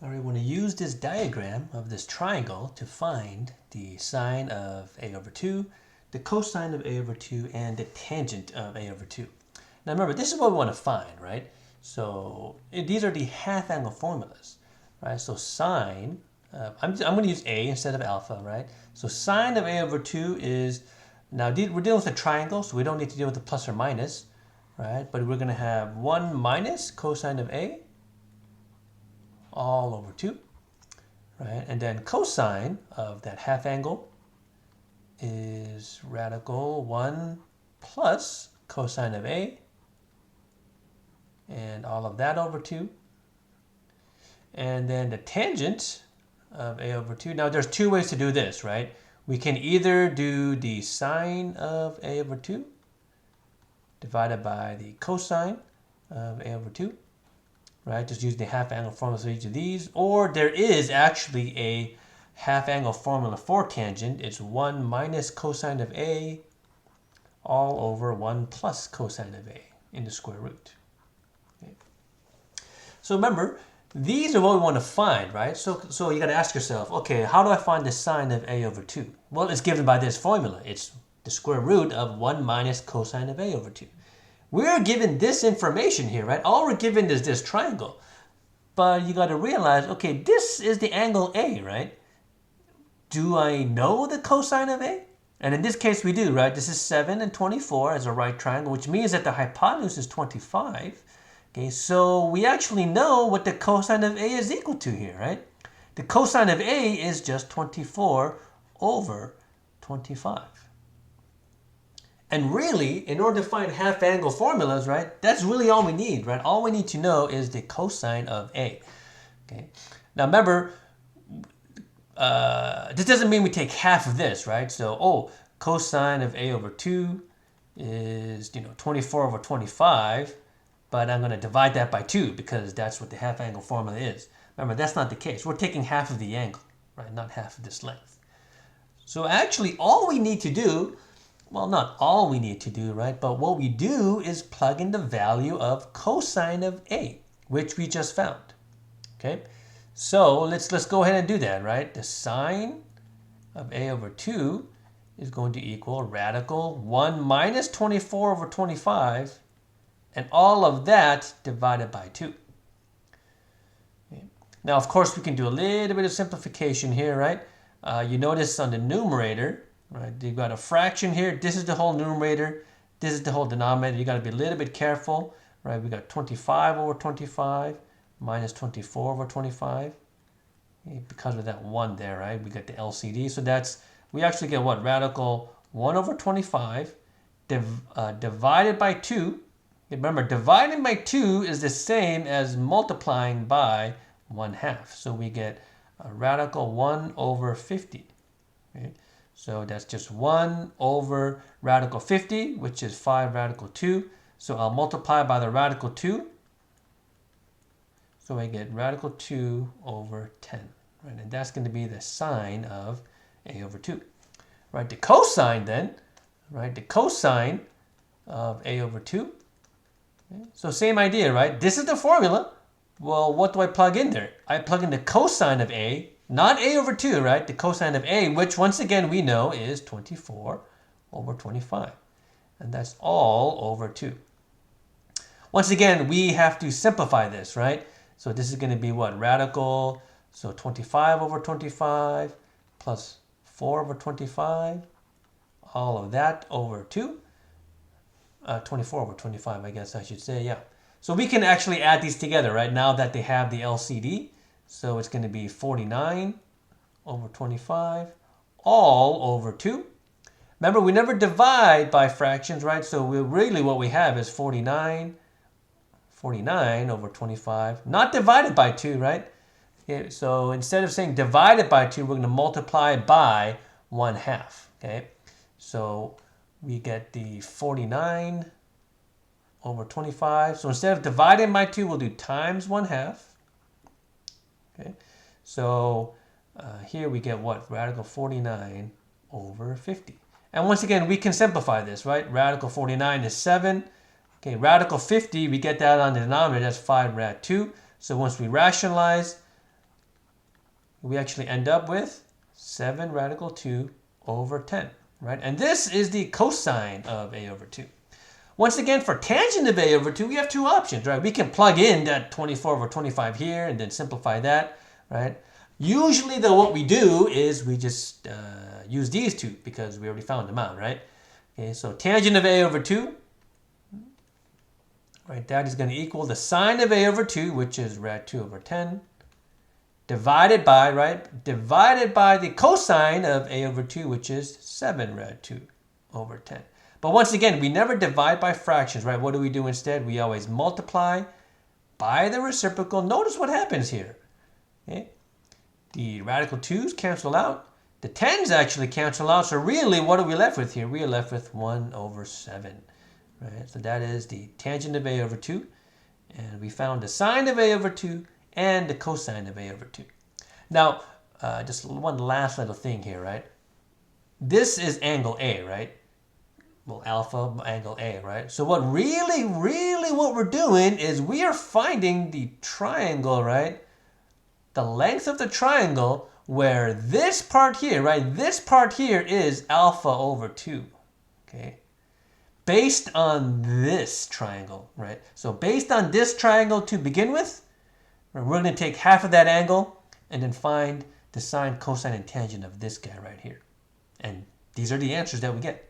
All right, we're going to use this diagram of this triangle to find the sine of a over 2, the cosine of a over 2, and the tangent of a over 2. Now remember, this is what we want to find, right? So these are the half angle formulas, right? So sine, I'm going to use a instead of alpha, right? So sine of a over 2 is, now we're dealing with a triangle, so we don't need to deal with the plus or minus, right? But we're going to have 1 minus cosine of a all over 2. Right? And then cosine of that half angle is radical 1 plus cosine of a, and all of that over 2. And then the tangent of a over 2. Now there's two ways to do this, right? We can either do the sine of a over 2 divided by the cosine of a over 2. Right, just use the half angle formula for each of these, or there is actually a half angle formula for tangent. It's 1 minus cosine of a all over 1 plus cosine of a in the square root. Okay. So remember, these are what we want to find, right? So you got to ask yourself, okay, how do I find the sine of a over 2? Well, it's given by this formula. It's the square root of 1 minus cosine of a over 2. We're given this information here, right? All we're given is this triangle. But you got to realize, okay, this is the angle A, right? Do I know the cosine of A? And in this case, we do, right? This is 7 and 24 as a right triangle, which means that the hypotenuse is 25. Okay, so we actually know what the cosine of A is equal to here, right? The cosine of A is just 24 over 25. And really, in order to find half angle formulas, right, that's really all we need, right? All we need to know is the cosine of A. Okay. Now remember, this doesn't mean we take half of this, right? So, cosine of A over 2 is, 24 over 25, but I'm going to divide that by 2 because that's what the half angle formula is. Remember, that's not the case. We're taking half of the angle, right? Not half of this length. So actually, all we need to do, well, not all we need to do, right? But what we do is plug in the value of cosine of A, which we just found. Okay, so let's go ahead and do that, right? The sine of A over 2 is going to equal radical 1 minus 24 over 25, and all of that divided by 2. Okay. Now, of course, we can do a little bit of simplification here, right? You notice on the numerator, right, you've got a fraction here. This is the whole numerator. This is the whole denominator. You got to be a little bit careful, right? We got 25 over 25 minus 24 over 25. Okay, because of that 1 there, right? We get the LCD. So we actually get what? Radical 1 over 25 divided by 2. Remember, dividing by 2 is the same as multiplying by 1/2. So we get a radical 1 over 50. Okay? So that's just 1 over radical 50, which is 5 radical 2. So I'll multiply by the radical 2. So I get radical 2 over 10. Right? And that's going to be the sine of A over 2. Right? The cosine then, right? The cosine of A over 2. Okay? So same idea, right? This is the formula. Well, what do I plug in there? I plug in the cosine of A, not A over 2, right? The cosine of A, which once again we know is 24 over 25. And that's all over 2. Once again, we have to simplify this, right? So this is going to be what? Radical, so 25 over 25 plus 4 over 25. All of that over 2. 24 over 25, I guess I should say, yeah. So we can actually add these together, right? Now that they have the LCD. So it's going to be 49 over 25, all over 2. Remember, we never divide by fractions, right? So really what we have is 49 over 25, not divided by 2, right? Okay, so instead of saying divided by 2, we're going to multiply by 1/2, okay? So we get the 49 over 25. So instead of dividing by 2, we'll do times 1/2. Okay, so here we get what? Radical 49 over 50. And once again, we can simplify this, right? Radical 49 is 7. Okay, radical 50, we get that on the denominator, that's 5 rad 2. So once we rationalize, we actually end up with 7 radical 2 over 10, right? And this is the cosine of a over 2. Once again, for tangent of a over 2, we have two options, right? We can plug in that 24 over 25 here and then simplify that, right? Usually, though, what we do is we just use these two because we already found them out, right? Okay, so tangent of a over 2, right, that is going to equal the sine of a over 2, which is rad 2 over 10, divided by, right, divided by the cosine of a over 2, which is 7 rad 2 over 10. But once again, we never divide by fractions, right? What do we do instead? We always multiply by the reciprocal. Notice what happens here. Okay? The radical 2's cancel out. The 10's actually cancel out. So really, what are we left with here? We are left with 1 over 7. Right? So that is the tangent of a over 2. And we found the sine of a over 2 and the cosine of a over 2. Now, just one last little thing here, right? This is angle A, right? Well, alpha angle A, right? So what what we're doing is we are finding the triangle, right? The length of the triangle where this part here, right? This part here is alpha over 2, okay? Based on this triangle, right? So based on this triangle to begin with, we're going to take half of that angle and then find the sine, cosine, and tangent of this guy right here. And these are the answers that we get.